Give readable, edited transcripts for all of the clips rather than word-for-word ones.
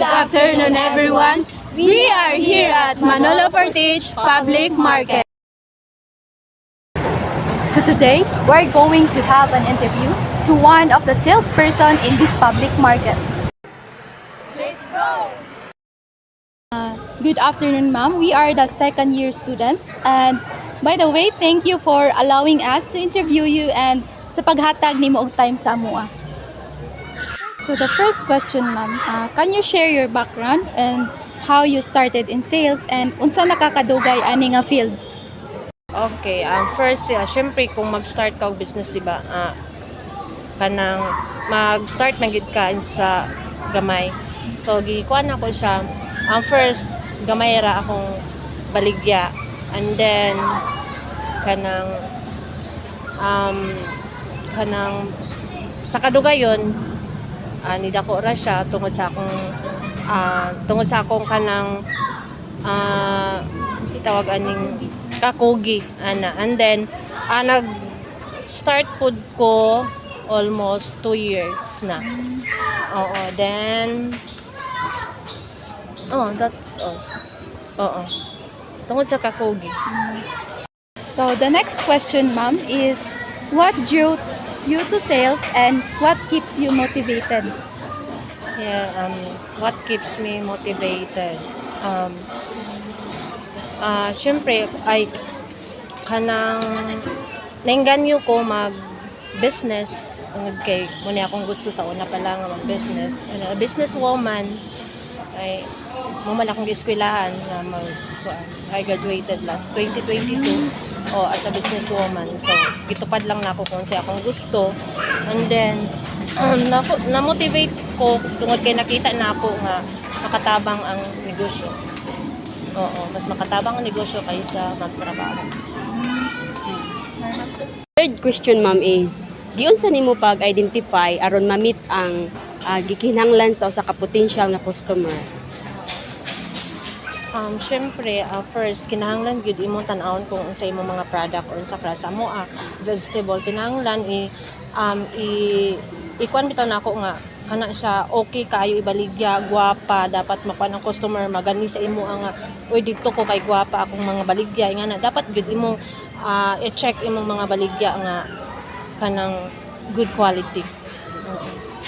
Good afternoon, everyone. We are here at Manolo Portage Public Market. So today, we're going to have an interview to one of the salesperson in this public market. Let's go! Good afternoon, ma'am. We are the second year students. And by the way, thank you for allowing us to interview you and sa paghatag nimo og time sa amoa. So the first question, ma'am, can you share your background and how you started in sales and unsa nakakadugay ani nga field? Okay, first, syempre kung mag-start ka og business, di ba? Kanang mag-start man gid ka sa gamay. So gikuan ako siya. First, gamay ra akong baligya. And then kanang sa kadugayon, nidako ra siya tungod sa akong kanang si tawag aning kakugi ana. And then nag-start pud ko almost 2 years na. Oo, then that's all. Oo. Tungod sa kakugi. So the next question, ma'am, is what drew you to sales and what keeps you motivated? Yeah, what keeps me motivated? Syempre ay kanang nainganyo ko mag-business tungod kay muna akong gusto sa una pa lang mag-business. A businesswoman ay man akong eskwelahan na I graduated last 2022 as a businesswoman. So gitupad lang na ako kung sa akong gusto. And then na-motivate ko tungod kay nakita na ako nga makatabang ang negosyo. Oo, mas makatabang ang negosyo kaysa magtrabaho. Third question, ma'am, is giun sa nimo pag-identify aron ma-meet ang gikinahanglan sa usa ka potential nga customer? Syempre, first kinahanglan gyud imong tan-awon kung unsa imong mga product or unsa klase mo vegetable kinahanglan ikuan bitaw nako nga kana siya okay kayo ibaligya, gwapa, dapat makuha ng customer magani sa imo ang uy dito ko kay gwapa akong mga baligya nga na dapat gyud imong i-check imong mga baligya nga kanang good quality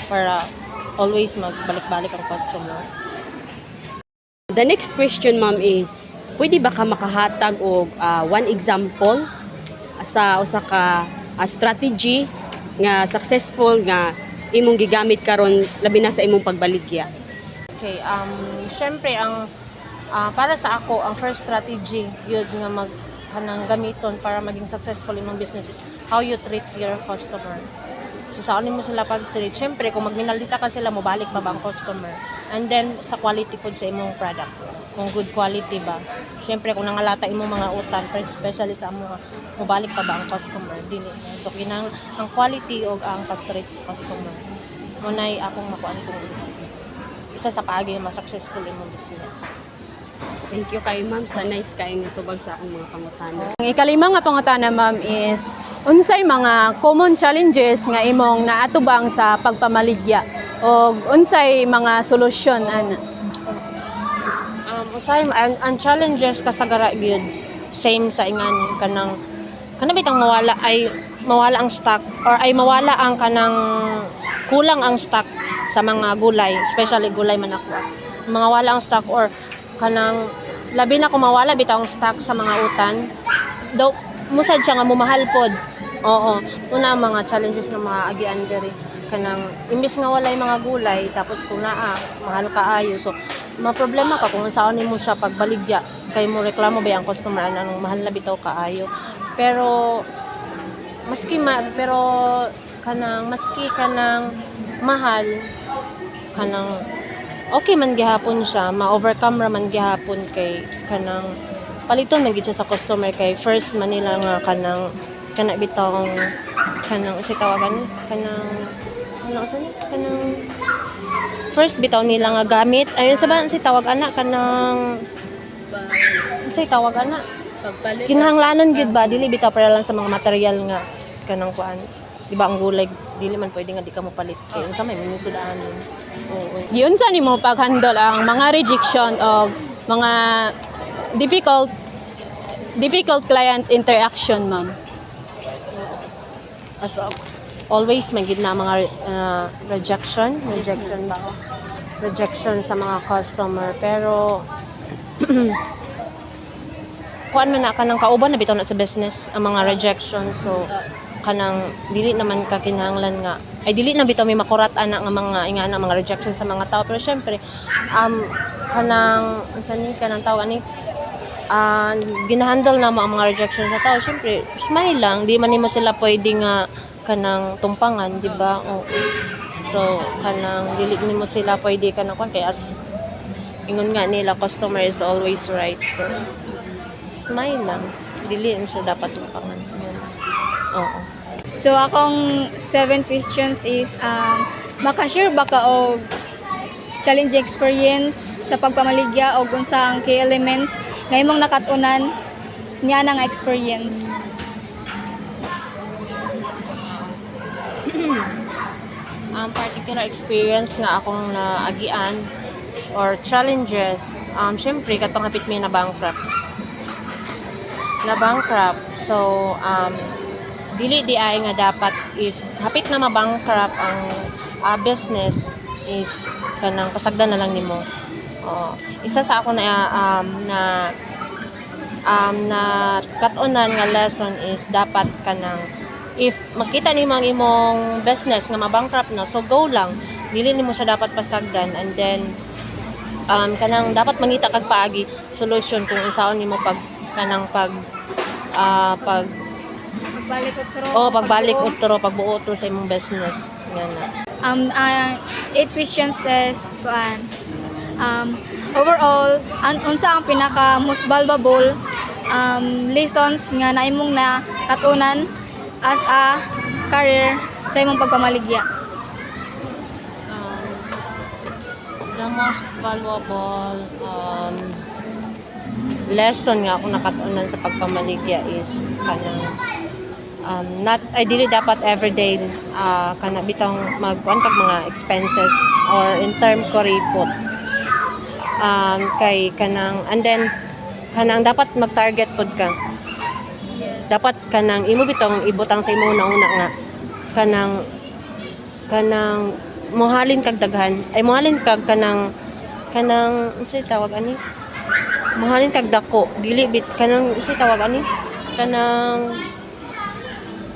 para always magbalik-balik ang customer. The next question, ma'am, is pwede ba ka makahatag og one example sa usa ka strategy nga successful nga imong gigamit karon labi na sa imong pagbaligya? Okay, syempre ang para sa ako ang first strategy yun nga kanang gamiton para maging successful imong business is how you treat your customer. Kung saan mo sila pag-treat, syempre kung magminaldita ka sila, mobalik pa ba ang customer? And then sa quality po sa imong product, kung good quality ba? Syempre kung nangalata imong mga utang, especially sa mga mobalik pa ba ang customer? Dili. So ang quality o ang pag-treat sa customer. Munay akong makuan kung isa sa paagi na successful imong business. Thank you kay ma'am sa nice kaayong tubag sa akong mga pangutana. Ang ikalima nga pangutana, ma'am, is unsay mga common challenges nga imong naatubang sa pagpamaligya o unsay mga solusyon ana? Usay ang challenges kasagara gyud same sa ingan kanang bitang mawala ang stock or ay mawala ang kanang kulang ang stock sa mga gulay, especially gulay man ako. Mawala ang stock or kanang labi na kumawala bitaw ang stock sa mga utan. Daw musad siya nga mumahal pod. Oo, una mga challenges na mga agian diri kanang imbis nga walay mga gulay tapos kung naa mahal kaayo so maproblema ka kung saan nimo siya pagbaligya kay mo reklamo ba ang customer anong mahal na bitaw kaayo pero maski kanang mahal kanang okay man gihapon siya ma-overcome ra man gihapon kay kanang paliton man gid siya sa customer kay first man nila nga kanang bitaw kanang si tawagan kanang first bitaw nila nga gamit ayun sa ba si tawag ana kanang si tawag ana kinahanglanon gyud ba dili bitaw para lang sa mga material nga kanang kuan di ba ang gulay dili man pwede nga di ka mo palit kay unsa may minusudaanon. Oo. Giunsa nimo pag-handle ang mga rejection o mga difficult client interaction, ma'am? As always may gid na mga rejection ba rejection sa mga customer, pero kuan man na kanang kauban na bitaw na sa business ang mga rejection, so kanang dili naman ka kinahanglan nga ay dili na bitaw may makurat ana nga mga ingana mga rejection sa mga tao, pero syempre kanang unsa ni kanang tawag ani ginahandle na mo ang mga rejection sa tao, syempre smile lang, di man nimo sila pwede nga kanang tumpangan, di ba? Oo. So kanang dili nimo sila pwede kanang kon kay as ingon nga nila customer is always right, so smile lang, dili mo siya dapat tumpangan. Yan. Oo. So akong 7 questions is makashare ba ka og challenge experience sa pagpamaligya o unsang key elements nga imong nakatunan niya ng experience. Ang particular experience nga akong naagian or challenges, syempre katong hapit may na bankrupt. So dili di ay nga dapat if hapit na ma-bankrupt ang business is kanang pasagdan na lang nimo. Isa sa ako na katunan nga lesson is dapat kanang if makita nimo ang imong business nga ma-bankrupt na, so go lang, dili nimo siya dapat pasagdan, and then kanang dapat mangita kag paagi solution kung unsaon nimo pag pagbalik utro pagbuo utro sa imong business nga na. 8 questions says overall unsa ang pinaka most valuable lessons nga naimong na katunan as a career sa imong pagpamaligya. The most valuable lesson nga ako nakatunan sa pagpamaligya is kanang I dili dapat everyday kana bitong magkuan kag mga expenses or in term ko report kay kanang, and then kanang dapat mag-target pod ka, dapat kanang imo bitong ibutang sa imo una nga kanang mohalin kag daghan ay mohalin kag kanang unsay tawag ani mohalin kag dako dili bit kanang unsay tawag ani kanang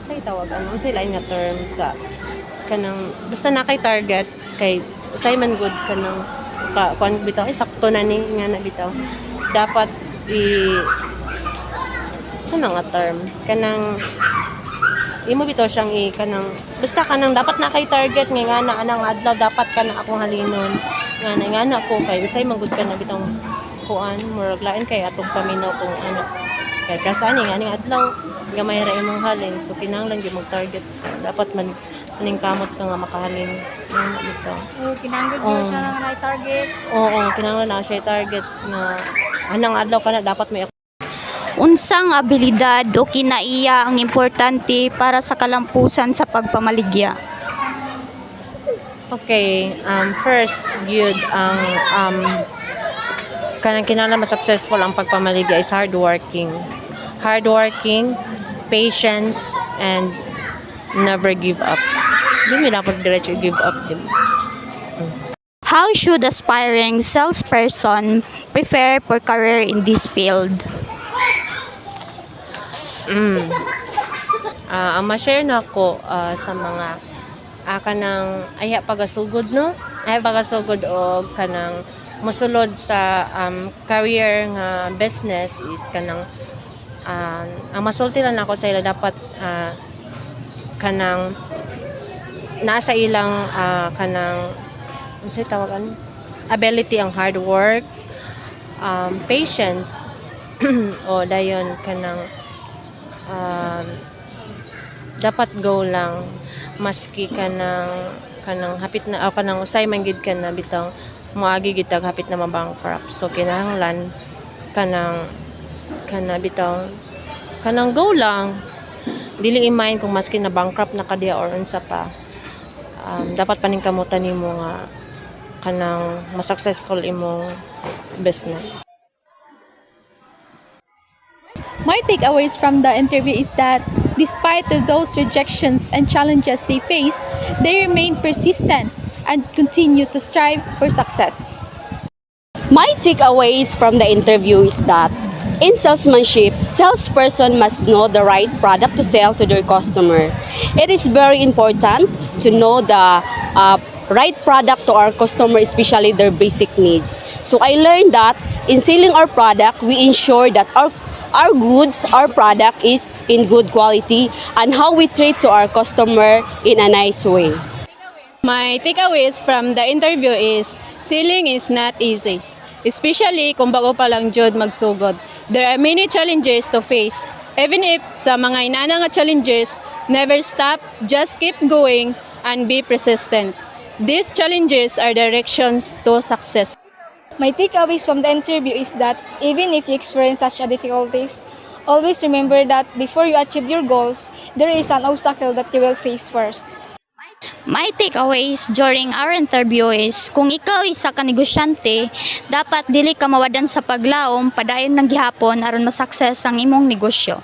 unsay tawag ano unsay lain nga term sa kanang basta na kay target kay usay man good kanang kuan bitaw ay sakto na ni nga na bitaw dapat sa nga term kanang imo bitaw siyang kanang basta kanang dapat na kay target nga na anang adlaw dapat kanang akong halinon nga na ko kay usay magud ka na bitaw kuan murag lain kay atong paminaw kung ano kay kasani nga ning adlaw gamay ra imong halin, so kinahanglan gyud mag-target dapat man ning kamot ka nga makahalin nga bitaw. Kinahanglan gyud siya nga target. Oo, kinahanglan na siya target na anang adlaw kana dapat may Unsang abilidad o kinaiya ang importante para sa kalampusan sa pagpamaligya? Okay, first gyud ang kanang kinahanglan ma-successful ang pagpamaligya is hardworking, patience, and never give up. Di mi dapat diretso give up din. How should aspiring salesperson prepare for career in this field? Ang ma-share na ko sa mga kanang aya pagasugod no? Aya pagasugod og kanang mosulod sa career nga business is kanang ang masulti lang ako sa ila dapat kanang nasa ilang kanang unsay tawagan ability ang hard work, patience o dayon kanang dapat go lang maski kanang hapit na kanang usay man gid ka na bitang moagi gid tag hapit na ma-bankrupt, so kinahanglan kanang bitaw kanang go lang dili i-mind kung maski na bankrupt na ka diya or unsa pa. Dapat paningkamutan nimo nga kanang mas successful imong business. My takeaways from the interview is that despite those rejections and challenges they face, they remain persistent and continue to strive for success. My takeaways from the interview is that in salesmanship, salesperson must know the right product to sell to their customer. It is very important to know the right product to our customer, especially their basic needs. So I learned that in selling our product, we ensure that our goods, our product is in good quality, and how we treat to our customer in a nice way. My takeaways from the interview is selling is not easy, especially kung bago pa lang jud magsugod. There are many challenges to face. Even if sa mga inana nga challenges, never stop, just keep going and be persistent. These challenges are directions to success. My takeaways from the interview is that even if you experience such a difficulties, always remember that before you achieve your goals, there is an obstacle that you will face first. My takeaways during our interview is kung ikaw isa ka negosyante, dapat dili ka mawadan sa paglaom padayon ng gihapon aron ma-success ang imong negosyo.